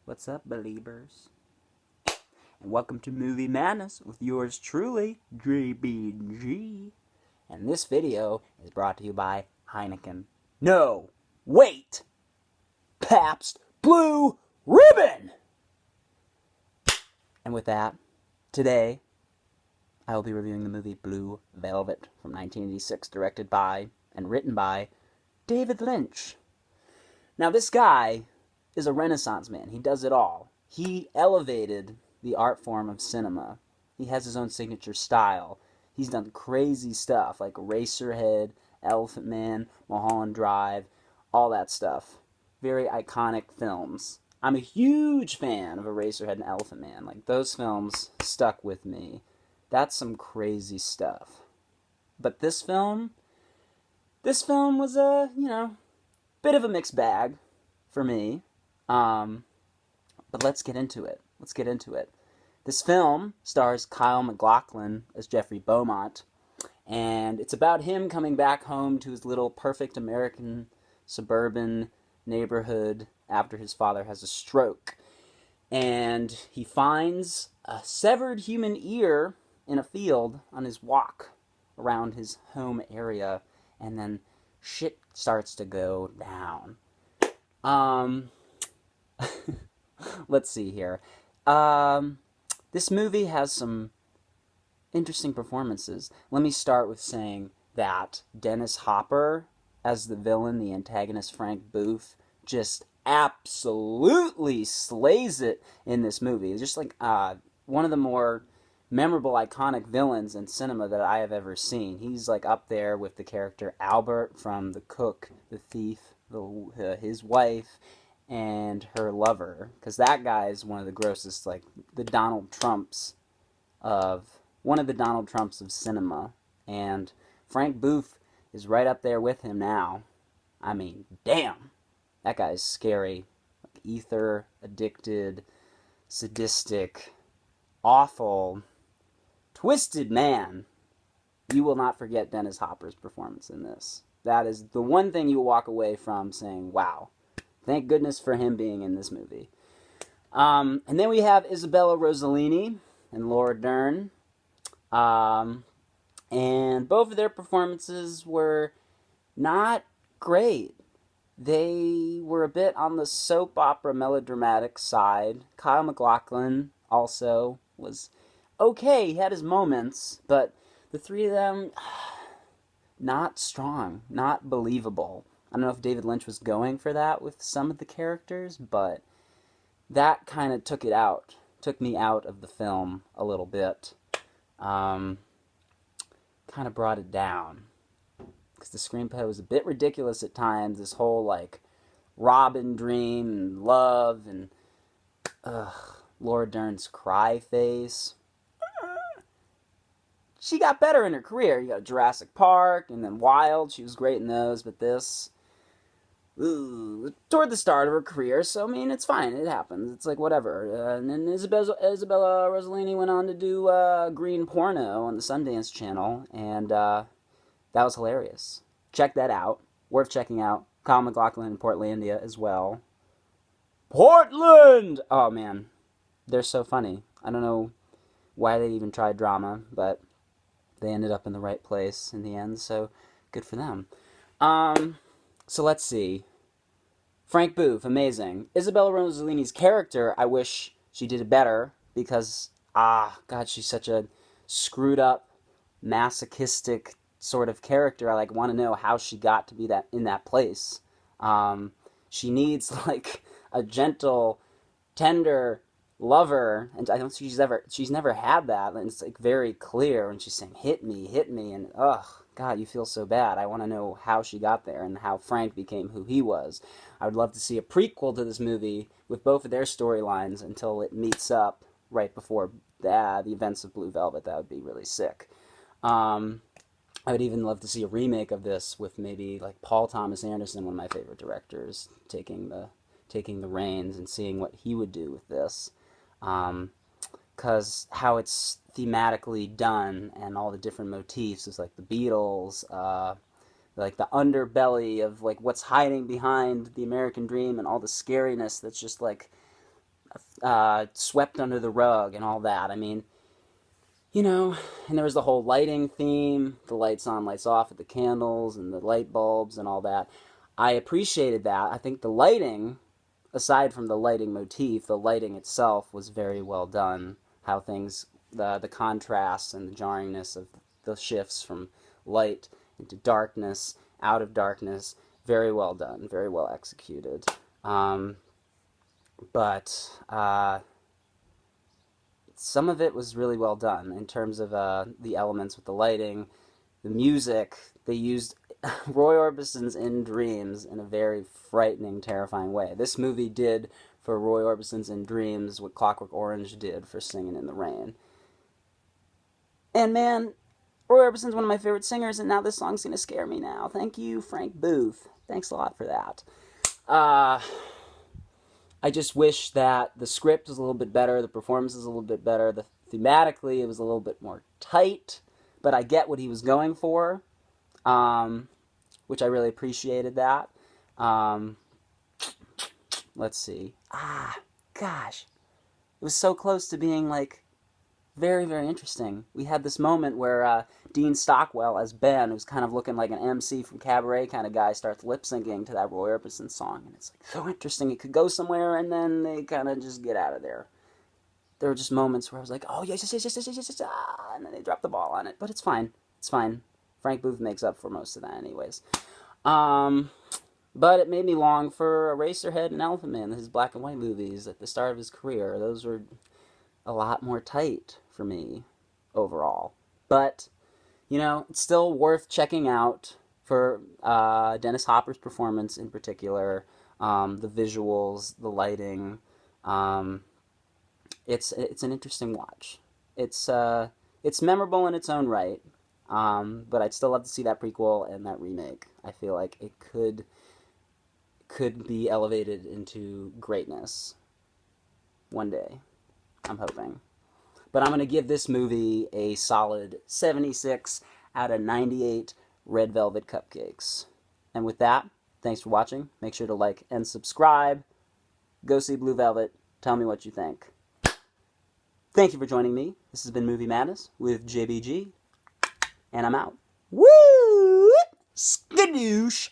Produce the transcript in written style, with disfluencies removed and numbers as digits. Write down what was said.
What's up, believers? And welcome to Movie Madness with yours truly, JBG. And this video is brought to you by Heineken. No, wait! Pabst Blue Ribbon! And with that, today, I will be reviewing the movie Blue Velvet from 1986, directed by and written by David Lynch. Now, this guy is a Renaissance man. He does it all. He elevated the art form of cinema. He has his own signature style. He's done crazy stuff like Eraserhead, Elephant Man, Mulholland Drive, all that stuff. Very iconic films. I'm a huge fan of Eraserhead and Elephant Man. Like, those films stuck with me. That's some crazy stuff. But this film was a, bit of a mixed bag for me. But let's get into it. This film stars Kyle MacLachlan as Jeffrey Beaumont, and it's about him coming back home to his little perfect American suburban neighborhood after his father has a stroke. And he finds a severed human ear in a field on his walk around his home area, and then shit starts to go down. Let's see here. This movie has some interesting performances. Let me start with saying that Dennis Hopper, as the villain, the antagonist Frank Booth, just absolutely slays it in this movie. It's just like one of the more memorable, iconic villains in cinema that I have ever seen. He's like up there with the character Albert from The Cook, the thief, his wife, and her lover, because that guy is one of the grossest, like one of the Donald Trumps of cinema, and Frank Booth is right up there with him now. I mean, damn, that guy's scary, like ether addicted, sadistic, awful, twisted man. You will not forget Dennis Hopper's performance in this. That is the one thing you will walk away from saying, wow. Thank goodness for him being in this movie. And then we have Isabella Rossellini and Laura Dern. And both of their performances were not great. They were a bit on the soap opera melodramatic side. Kyle MacLachlan also was okay. He had his moments, but the three of them, not strong, not believable. I don't know if David Lynch was going for that with some of the characters, but that kind of took me out of the film a little bit. Kind of brought it down. Because the screenplay was a bit ridiculous at times. This whole, like, Robin dream and love and Laura Dern's cry face. She got better in her career. You got Jurassic Park and then Wild. She was great in those, but this... toward the start of her career, so I mean, it's fine, it happens, it's like whatever. And then Isabella Rossellini went on to do Green Porno on the Sundance Channel, and that was hilarious. Check that out, worth checking out. Kyle MacLachlan in Portlandia as well. Portland! Oh man, they're so funny. I don't know why they even tried drama, but they ended up in the right place in the end, so good for them. So let's see. Frank Booth, amazing. Isabella Rossellini's character, I wish she did it better, because, God, she's such a screwed up, masochistic sort of character. I, want to know how she got to be in that place. She needs, a gentle, tender lover, and I don't think she's never had that, and it's, very clear when she's saying, hit me, and, ugh. God, you feel so bad. I want to know how she got there and how Frank became who he was. I would love to see a prequel to this movie with both of their storylines until it meets up right before the events of Blue Velvet. That would be really sick. I would even love to see a remake of this with maybe Paul Thomas Anderson, one of my favorite directors, taking the reins and seeing what he would do with this. Because how it's thematically done and all the different motifs is like the Beatles, like the underbelly of what's hiding behind the American dream and all the scariness that's just swept under the rug and all that. I mean, you know, and there was the whole lighting theme, the lights on, lights off with the candles and the light bulbs and all that. I appreciated that. I think the lighting, aside from the lighting motif, the lighting itself was very well done. How things, the contrasts and the jarringness of the shifts from light into darkness, out of darkness, very well done, very well executed. But some of it was really well done in terms of the elements with the lighting, the music. They used Roy Orbison's In Dreams in a very frightening, terrifying way. This movie did for Roy Orbison's In Dreams what Clockwork Orange did for Singin' in the Rain. And man, Roy Orbison's one of my favorite singers, and now this song's going to scare me now. Thank you, Frank Booth. Thanks a lot for that. I just wish that the script was a little bit better, the performance was a little bit better, thematically it was a little bit more tight, but I get what he was going for, which I really appreciated that. Let's see. Gosh. It was so close to being, like, very, very interesting. We had this moment where Dean Stockwell as Ben, who's kind of looking like an MC from Cabaret kind of guy, starts lip-syncing to that Roy Orbison song. And it's like so interesting. It could go somewhere, and then they kind of just get out of there. There were just moments where I was like, oh, yes, and then they drop the ball on it. But it's fine. It's fine. Frank Booth makes up for most of that anyways. But it made me long for Eraserhead and Elephant Man, his black and white movies at the start of his career. Those were a lot more tight for me overall. But, you know, it's still worth checking out for Dennis Hopper's performance in particular, the visuals, the lighting. It's an interesting watch. It's memorable in its own right, but I'd still love to see that prequel and that remake. I feel like it could be elevated into greatness one day. I'm hoping. But I'm going to give this movie a solid 76 out of 98 Red Velvet Cupcakes. And with that, thanks for watching. Make sure to like and subscribe. Go see Blue Velvet. Tell me what you think. Thank you for joining me. This has been Movie Madness with JBG. And I'm out. Woo! Skadoosh!